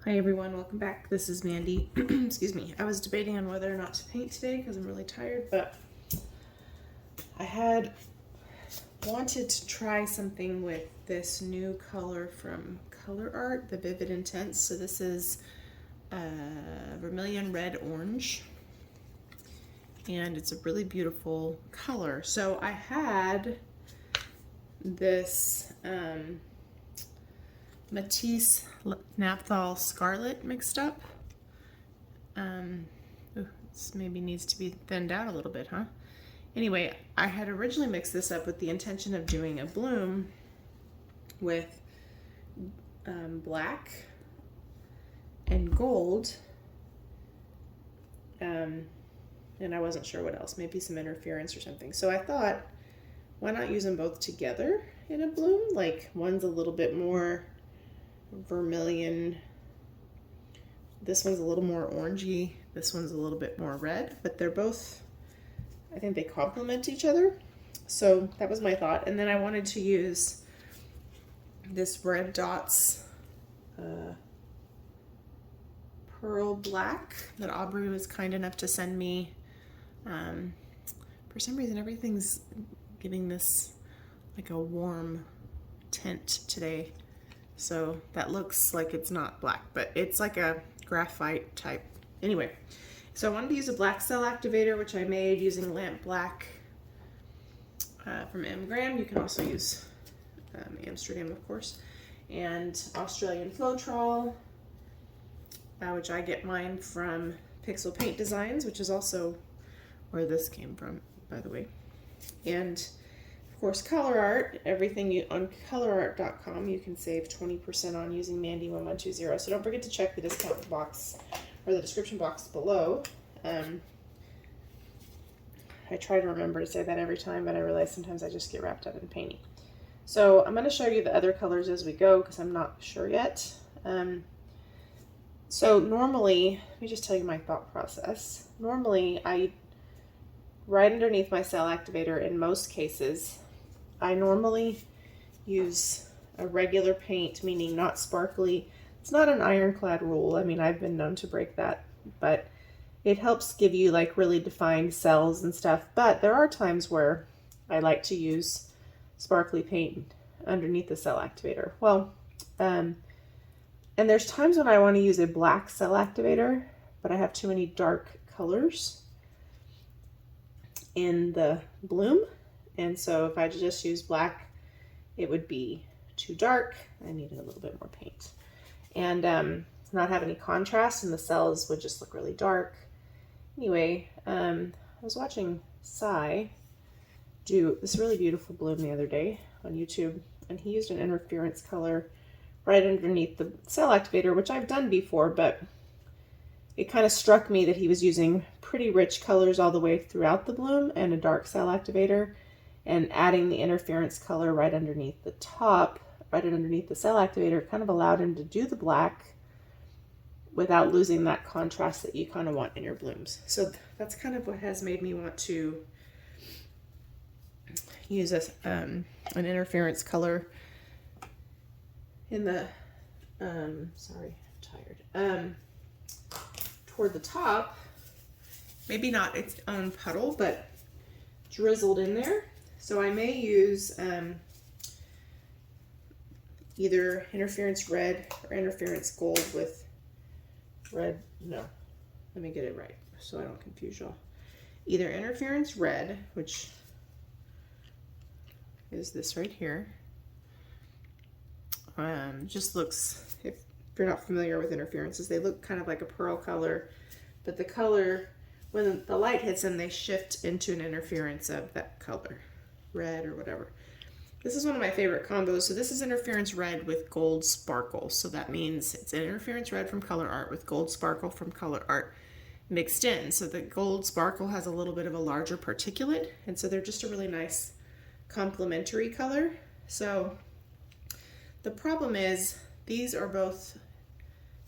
Hi everyone, welcome back. This is Mandy. Excuse me. I was debating on whether or not to paint today because I'm really tired, but I had wanted to try something with this new color from Colourarte, the Vivid Intense. So this is Vermillion Red Orange, and it's a really beautiful color. So I had this Mattisse Naphthol Scarlet mixed up. This maybe needs to be thinned out a little bit, huh? Anyway, I had originally mixed this up with the intention of doing a bloom with black and gold, and I wasn't sure what else, maybe some interference or something. So I thought, why not use them both together in a bloom? Like one's a little bit more vermilion, this one's a little more orangey, this one's a little bit more red, but they're both, I think they complement each other. So that was my thought. And then I wanted to use this Red Dots Pearl Black that Aubrey was kind enough to send me. For some reason everything's giving this like a warm tint today. So that looks like it's not black, but it's like a graphite type. Anyway, so I wanted to use a black cell activator, which I made using Lamp Black from M. Graham. You can also use Amsterdam, of course, and Australian Floetrol, which I get mine from Pixel Paint Designs, which is also where this came from, by the way. And of course, Colourarte, everything on Colourarte.com, you can save 20% on using Mandy1120. So don't forget to check the discount box or the description box below. I try to remember to say that every time, but I realize sometimes I just get wrapped up in painting. So I'm going to show you the other colors as we go because I'm not sure yet. So normally, let me just tell you my thought process. Normally, right underneath my cell activator in most cases, I normally use a regular paint, meaning not sparkly. It's not an ironclad rule. I mean, I've been known to break that, but it helps give you like really defined cells and stuff. But there are times where I like to use sparkly paint underneath the cell activator. Well, and there's times when I want to use a black cell activator, but I have too many dark colors in the bloom. And so if I just use black, it would be too dark. I needed a little bit more paint. And not have any contrast, and the cells would just look really dark. Anyway, I was watching Sai do this really beautiful bloom the other day on YouTube, and he used an interference color right underneath the cell activator, which I've done before, but it kind of struck me that he was using pretty rich colors all the way throughout the bloom and a dark cell activator, and adding the interference color right underneath the top, right underneath the cell activator, kind of allowed him to do the black without losing that contrast that you kind of want in your blooms. So that's kind of what has made me want to use an interference color in the, sorry, I'm tired, toward the top, maybe not its own puddle, but drizzled in there. So I may use either interference red or interference gold with red. No, let me get it right so I don't confuse y'all. Either interference red, which is this right here. Just looks, if you're not familiar with interferences, they look kind of like a pearl color, but the color, when the light hits them, they shift into an interference of that color, red or whatever. This is one of my favorite combos. So this is interference red with gold sparkle. So that means it's an interference red from Colourarte with gold sparkle from Colourarte mixed in. So the gold sparkle has a little bit of a larger particulate, and so they're just a really nice complementary color. So the problem is these are both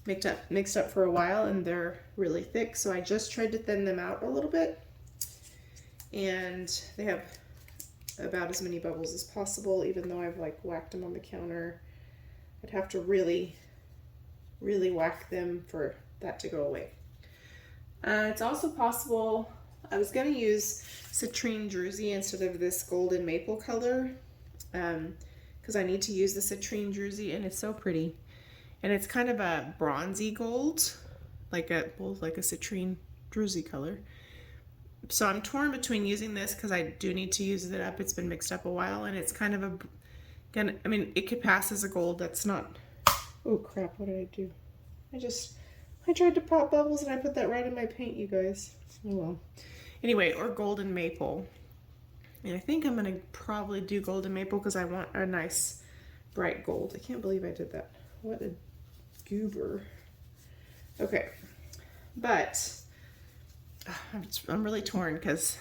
mixed up for a while and they're really thick. So I just tried to thin them out a little bit, and they have about as many bubbles as possible, even though I've like whacked them on the counter. I'd have to really really whack them for that to go away. It's also possible, I was going to use Citrine Druzy instead of this golden maple color, because I need to use the Citrine Druzy and it's so pretty. And it's kind of a bronzy gold, like a Citrine Druzy color. So I'm torn between using this because I do need to use it up. It's been mixed up a while, and it's kind of I mean, it could pass as a gold. That's not, oh crap, what did I do? I tried to pop bubbles and I put that right in my paint, you guys. Oh well. Anyway, or golden maple. And I think I'm gonna probably do golden maple because I want a nice bright gold. I can't believe I did that. What a goober. Okay, but I'm really torn because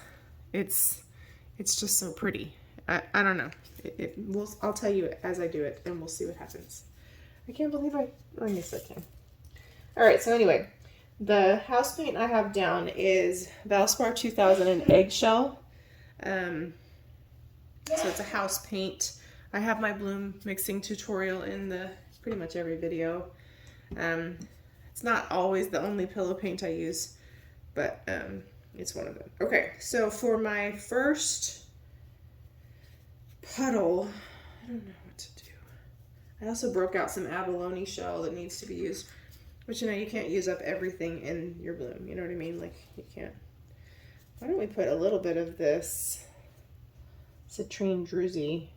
it's just so pretty. I don't know. I'll tell you as I do it, and we'll see what happens. I can't believe I guess I can. All right, so anyway, the house paint I have down is Valspar 2000 and Eggshell. So it's a house paint. I have my bloom mixing tutorial in pretty much every video. It's not always the only pillow paint I use, but it's one of them. Okay, so for my first puddle, I don't know what to do. I also broke out some abalone shell that needs to be used, but you know, you can't use up everything in your bloom, you know what I mean? Like, you can't. Why don't we put a little bit of this Citrine Druzy?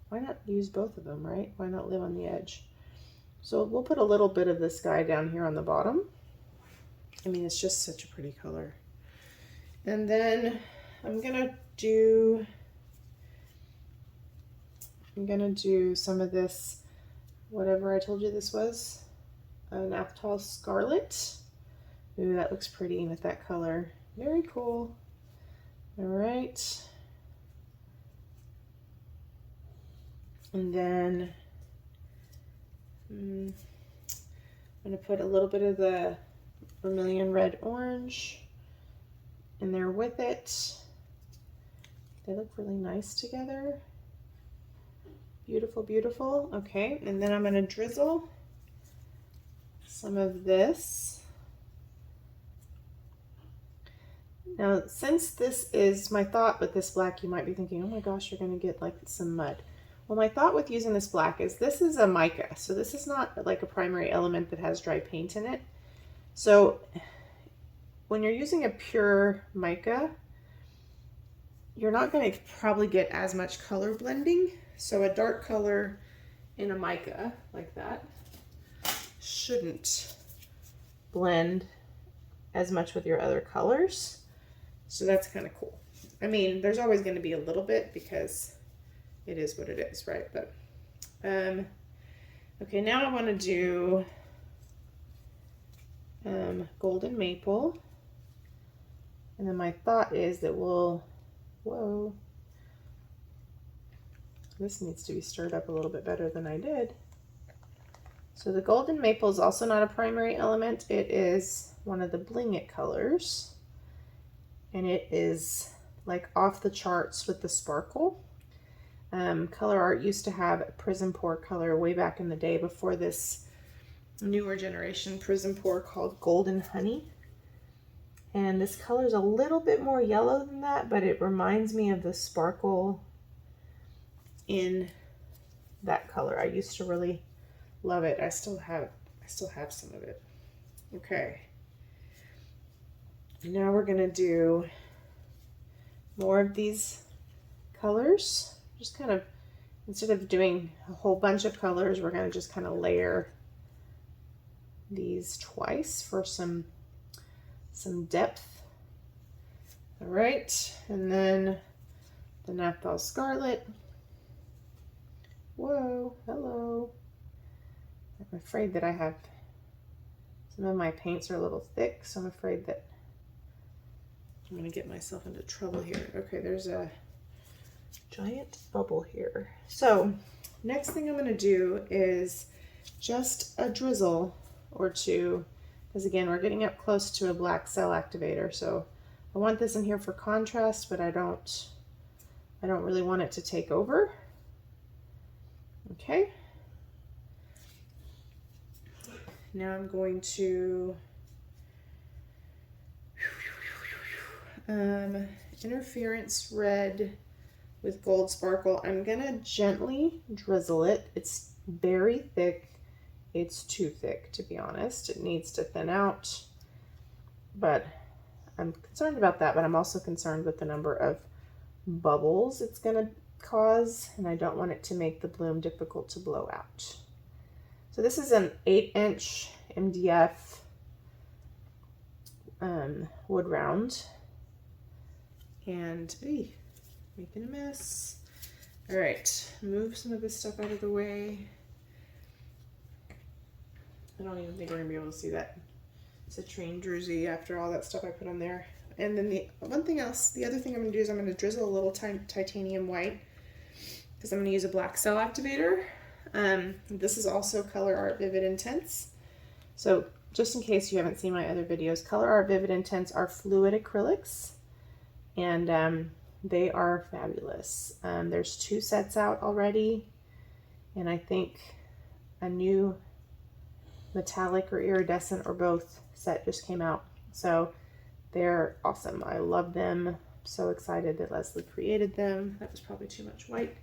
Why not use both of them, right? Why not live on the edge? So we'll put a little bit of this guy down here on the bottom. I mean, it's just such a pretty color. And then I'm gonna do some of this, whatever I told you this was, Naphthol Scarlet. Ooh, that looks pretty with that color. Very cool. All right. And then I'm gonna put a little bit of the Vermillion red orange in there with it. They look really nice together. Beautiful, beautiful. Okay, and then I'm gonna drizzle some of this. Now, since this is my thought with this black, you might be thinking, oh my gosh, you're gonna get like some mud. Well, my thought with using this black is this is a mica, so this is not like a primary element that has dry paint in it. So when you're using a pure mica, you're not going to probably get as much color blending. So a dark color in a mica like that shouldn't blend as much with your other colors. So that's kind of cool. I mean, there's always going to be a little bit because it is what it is, right? But okay, now I want to do golden maple, and then my thought is that we'll, whoa, this needs to be stirred up a little bit better than I did. So the golden maple is also not a primary element. It is one of the Bling It colors, and it is like off the charts with the sparkle. Colourarte used to have a PrizmPour color way back in the day before this newer generation PrizmPour called Golden Honey. And this color is a little bit more yellow than that, but it reminds me of the sparkle in that color. I used to really love it. I still have some of it. Okay. Now we're gonna do more of these colors. Just kind of, instead of doing a whole bunch of colors, we're going to just kind of layer these twice for some depth. All right, and then the Naphthol Scarlet. Whoa, hello. I'm afraid that I have, some of my paints are a little thick, so I'm afraid that I'm going to get myself into trouble here. Okay, there's a giant bubble here. So next thing I'm going to do is just a drizzle or two, because again, we're getting up close to a black cell activator. So I want this in here for contrast, but I don't really want it to take over. Okay. now I'm going to interference red with gold sparkle. I'm gonna gently drizzle it. It's very thick. It's too thick, to be honest. It needs to thin out, but I'm concerned about that, but I'm also concerned with the number of bubbles it's gonna cause, and I don't want it to make the bloom difficult to blow out. So this is an 8-inch MDF wood round, and making a mess. All right, move some of this stuff out of the way. I don't even think we're gonna be able to see that Citrine Druzy after all that stuff I put on there. And then the other thing I'm gonna do is I'm gonna drizzle a little titanium white because I'm gonna use a black cell activator. This is also Colourarte Vivid Intense. So just in case you haven't seen my other videos, Colourarte Vivid Intense are fluid acrylics, and they are fabulous. There's 2 sets out already, and I think a new metallic or iridescent or both set just came out. So they're awesome. I love them. I'm so excited that Leslie created them. That was probably too much white.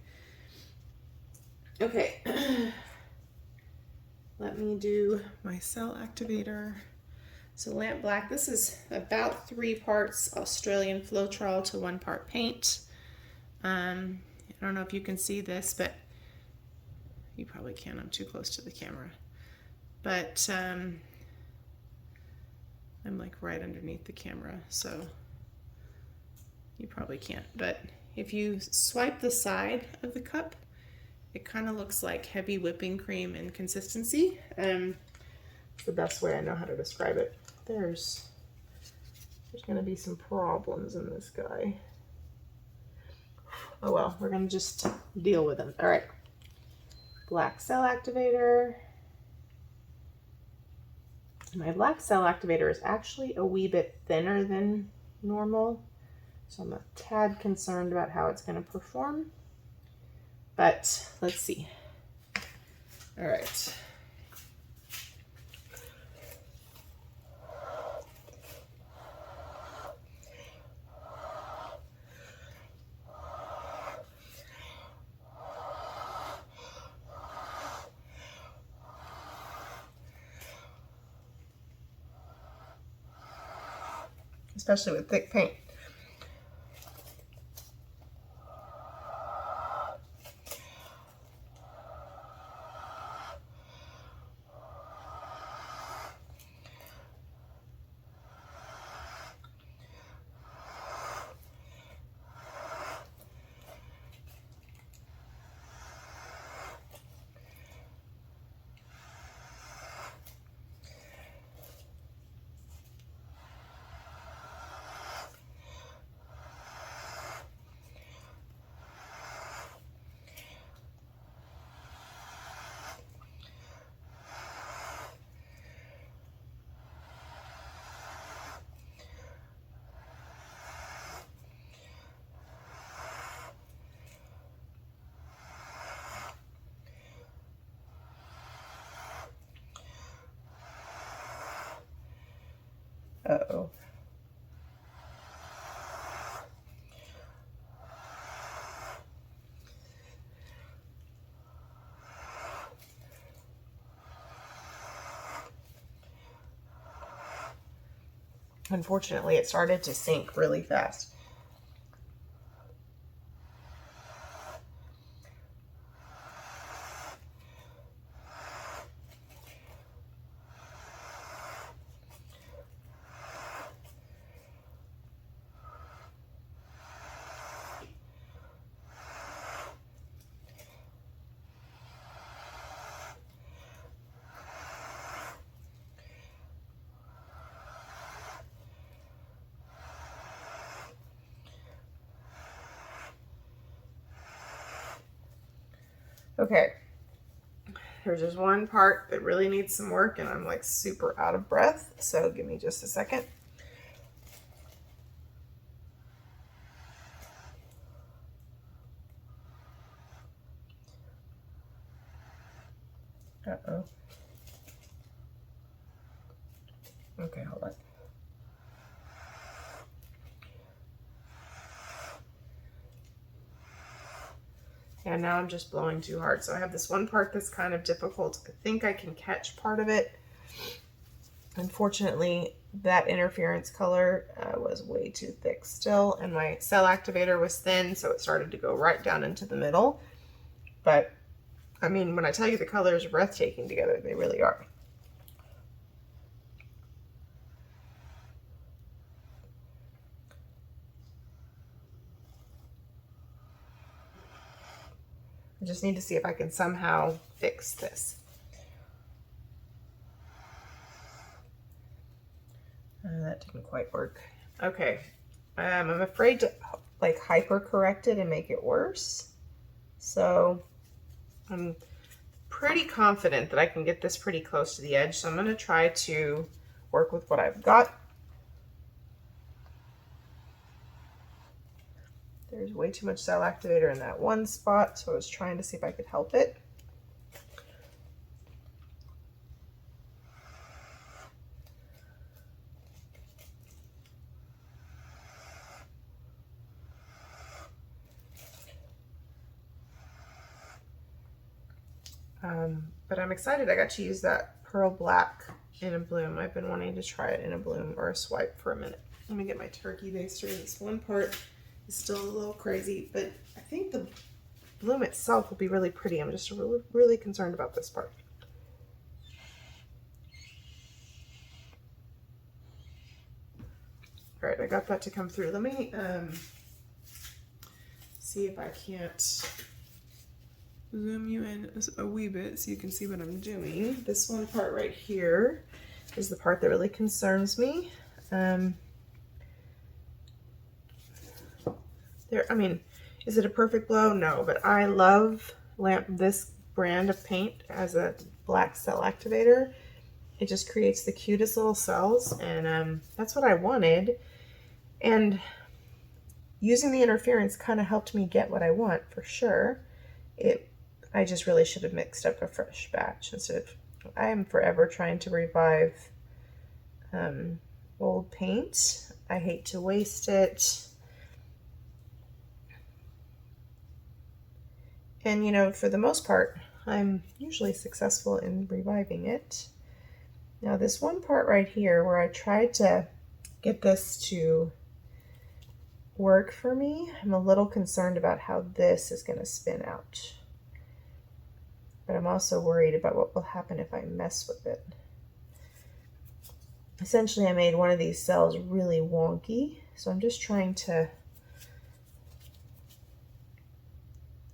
Okay. Let me do my cell activator. So lamp black, this is about 3 parts Australian Floetrol to 1 part paint. I don't know if you can see this, but you probably can. I'm too close to the camera. But I'm like right underneath the camera, so you probably can't. But if you swipe the side of the cup, it kind of looks like heavy whipping cream in consistency. It's the best way I know how to describe it. There's going to be some problems in this guy. Oh well, we're going to just deal with them. All right, black cell activator. My black cell activator is actually a wee bit thinner than normal, so I'm a tad concerned about how it's going to perform, but let's see. All right. Especially with thick paint. Uh-oh. Unfortunately, it started to sink really fast. Okay, there's just one part that really needs some work and I'm like super out of breath, so give me just a second. Uh-oh. Okay, hold on. And now I'm just blowing too hard. So I have this one part that's kind of difficult. I think I can catch part of it. Unfortunately, that interference color was way too thick still, and my cell activator was thin, so it started to go right down into the middle. But, I mean, when I tell you the colors are breathtaking together, they really are. I just need to see if I can somehow fix this. That didn't quite work. Okay, I'm afraid to like hyper correct it and make it worse. So I'm pretty confident that I can get this pretty close to the edge. So I'm going to try to work with what I've got. There's way too much cell activator in that one spot, so I was trying to see if I could help it. But I'm excited I got to use that pearl black in a bloom. I've been wanting to try it in a bloom or a swipe for a minute. Let me get my turkey baster. This one part is still a little crazy, but I think the bloom itself will be really pretty. I'm just really concerned about this part. All right, I got that to come through. Let me see if I can't zoom you in a wee bit so you can see what I'm doing. This one part right here is the part that really concerns me. I mean, is it a perfect blow? No, but I love this brand of paint as a black cell activator. It just creates the cutest little cells, and that's what I wanted. And using the interference kind of helped me get what I want for sure. I just really should have mixed up a fresh batch instead of, I am forever trying to revive old paint. I hate to waste it. And you know, for the most part, I'm usually successful in reviving it. Now this one part right here where I tried to get this to work for me, I'm a little concerned about how this is going to spin out. But I'm also worried about what will happen if I mess with it. Essentially, I made one of these cells really wonky, so I'm just trying to...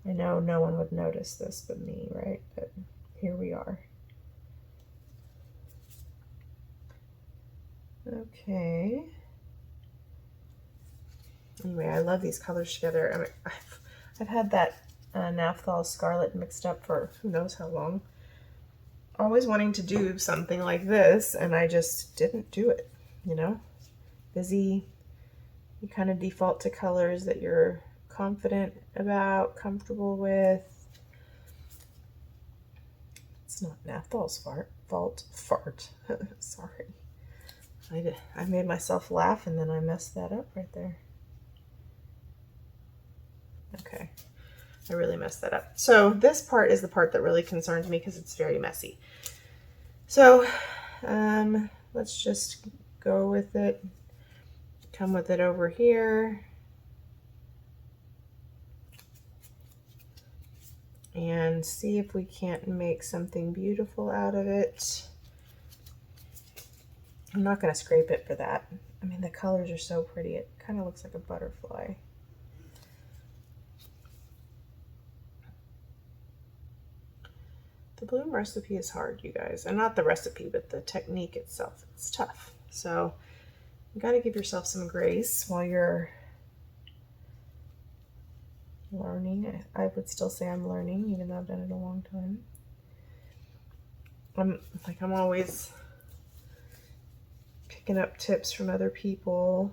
I know no one would notice this but me, right? But here we are. Okay. Anyway, I love these colors together. I mean, I've had that Naphthol Scarlet mixed up for who knows how long. Always wanting to do something like this, and I just didn't do it, you know? Busy, you kind of default to colors that you're confident about, comfortable with. It's not Naphthol's fault. Sorry. I made myself laugh and then I messed that up right there. Okay, I really messed that up. So this part is the part that really concerns me because it's very messy. So let's just go with it, come with it over here. And see if we can't make something beautiful out of it. I'm not going to scrape it for that. I mean, the colors are so pretty. It kind of looks like a butterfly. The bloom recipe is hard, you guys. And not the recipe, but the technique itself. It's tough. So you got to give yourself some grace while you're learning. I would still say I'm learning, even though I've done it a long time. I'm always picking up tips from other people,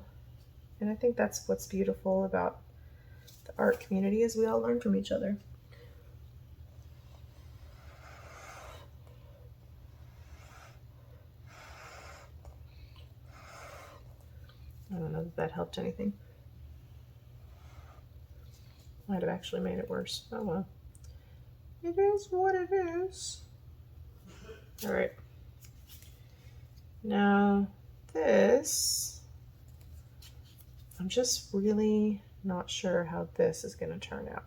and I think that's what's beautiful about the art community is we all learn from each other. if that helped anything. Might have actually made it worse. Oh well. It is what it is. All right. Now this, I'm just really not sure how this is going to turn out.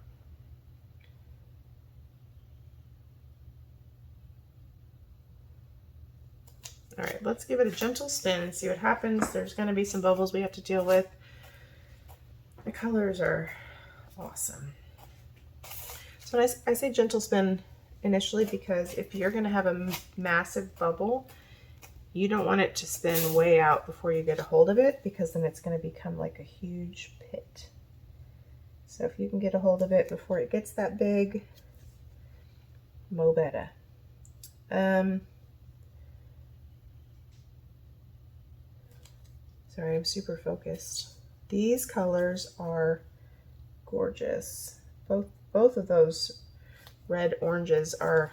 All right, let's give it a gentle spin and see what happens. There's going to be some bubbles we have to deal with. The colors are awesome. So when I say gentle spin initially, because if you're going to have a massive bubble, you don't want it to spin way out before you get a hold of it, because then it's going to become like a huge pit. So if you can get a hold of it before it gets that big, mo better. Sorry, I'm super focused. These colors are gorgeous. Both of those red oranges are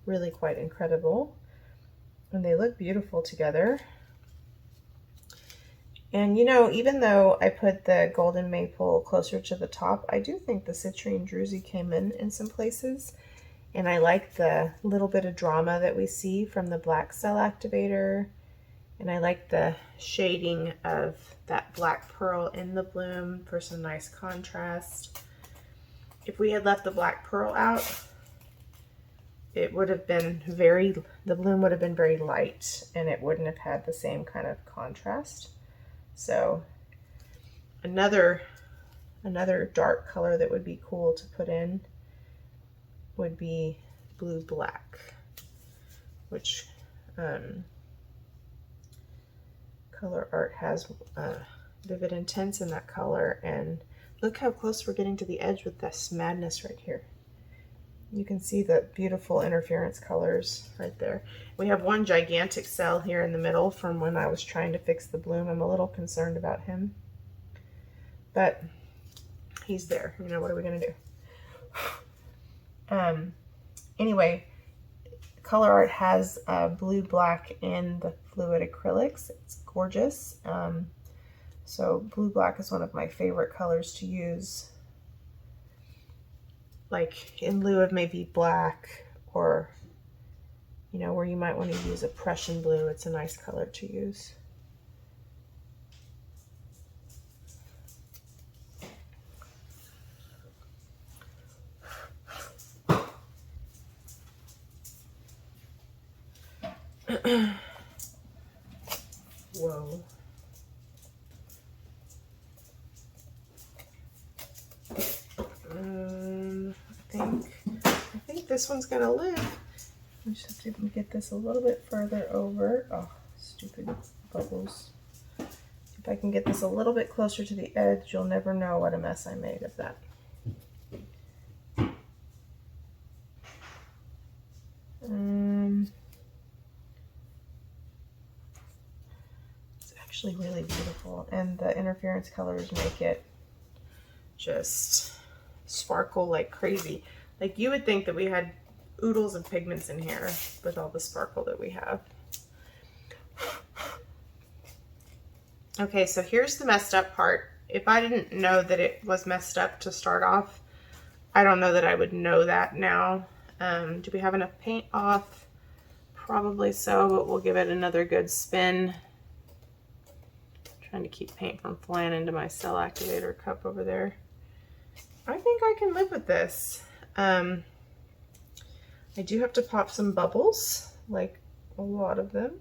really quite incredible, and they look beautiful together. And you know, even though I put the golden maple closer to the top, I do think the citrine druzy came in some places, and I like the little bit of drama that we see from the black cell activator. And I like the shading of that black pearl in the bloom for some nice contrast. If we had left the black pearl out, it would have been the bloom would have been very light, and it wouldn't have had the same kind of contrast. So another dark color that would be cool to put in would be blue black, which Colourarte has Vivid Intense in that color, and look how close we're getting to the edge with this madness right here. You can see the beautiful interference colors right there. We have one gigantic cell here in the middle from when I was trying to fix the bloom. I'm a little concerned about him, but he's there. You know, what are we gonna do? Anyway, Colourarte has blue black in the fluid acrylics. It's gorgeous. So blue black is one of my favorite colors to use, like in lieu of maybe black, or you know, where you might want to use a Prussian blue. It's a nice color to use. Whoa. I think this one's gonna live. I just have to get this a little bit further over. Oh, stupid bubbles. If I can get this a little bit closer to the edge, you'll never know what a mess I made of that. It's actually really beautiful, and the interference colors make it just sparkle like crazy. Like, you would think that we had oodles of pigments in here with all the sparkle that we have. Okay, so here's the messed up part. If I didn't know that it was messed up to start off, I don't know that I would know that now. Do we have enough paint off? Probably so, but we'll give it another good spin. Trying to keep paint from flying into my cell activator cup over there. I think I can live with this. I do have to pop some bubbles, like a lot of them,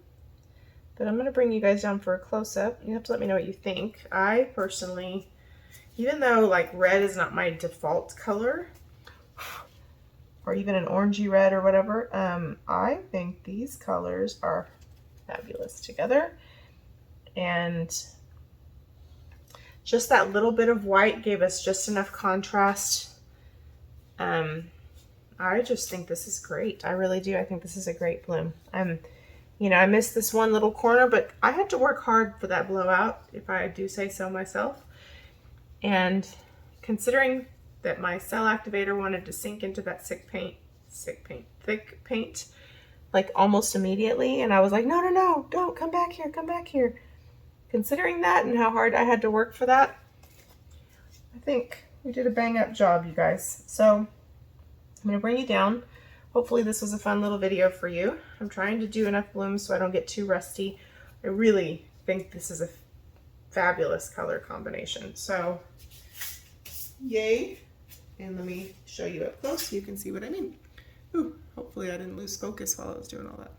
but I'm going to bring you guys down for a close-up. You have to let me know what you think. I personally, even though like red is not my default color, or even an orangey red or whatever, I think these colors are fabulous together. And just that little bit of white gave us just enough contrast. I just think this is great. I really do. I think this is a great bloom. You know, I missed this one little corner, but I had to work hard for that blowout, if I do say so myself. And considering that my cell activator wanted to sink into that thick paint, like almost immediately, and I was like, no, don't come back here. considering that and how hard I had to work for that, I think we did a bang up job, you guys. So I'm gonna bring you down. Hopefully this was a fun little video for you. I'm trying to do enough blooms so I don't get too rusty. I really think this is a fabulous color combination. So yay. And let me show you up close so you can see what I mean. Ooh, hopefully I didn't lose focus while I was doing all that.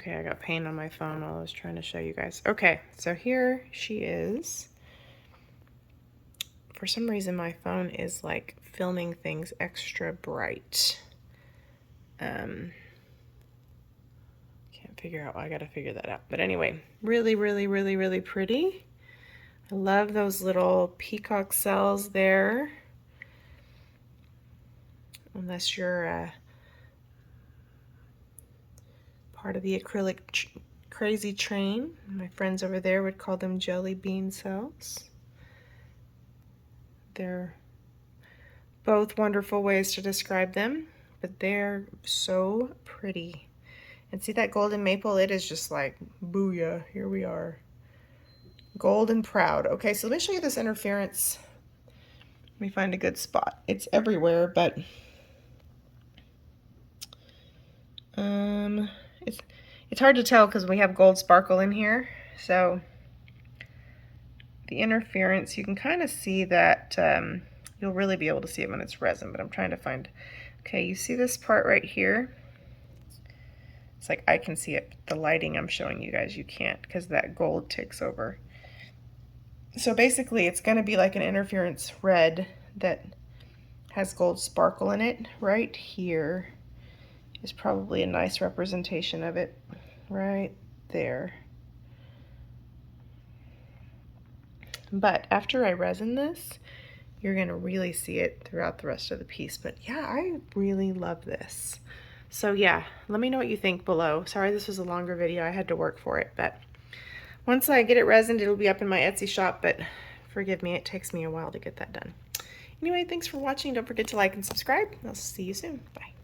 Okay, I got paint on my phone while I was trying to show you guys. Okay, so here she is. For some reason my phone is like filming things extra bright. Can't figure out, I gotta figure that out. But anyway, really, really, really, really pretty. I love those little peacock cells there. Unless you're part of the acrylic crazy train. My friends over there would call them jelly bean cells. They're both wonderful ways to describe them, but they're so pretty. And see that golden maple? It is just like, booyah, here we are. Gold and proud. Okay, so let me show you this interference. Let me find a good spot. It's everywhere, but it's hard to tell because we have gold sparkle in here. So the interference, you can kind of see that, you'll really be able to see it when it's resin, but I'm trying to find, okay, you see this part right here? It's like I can see it, but the lighting I'm showing you guys, you can't because that gold takes over. So basically it's going to be like an interference red that has gold sparkle in it. Right here is probably a nice representation of it, right there. But after I resin this, you're gonna really see it throughout the rest of the piece. But yeah, I really love this. So yeah, let me know what you think below. Sorry this was a longer video, I had to work for it, but once I get it resined, it'll be up in my Etsy shop, but forgive me, it takes me a while to get that done. Anyway, thanks for watching. Don't forget to like and subscribe. I'll see you soon. Bye.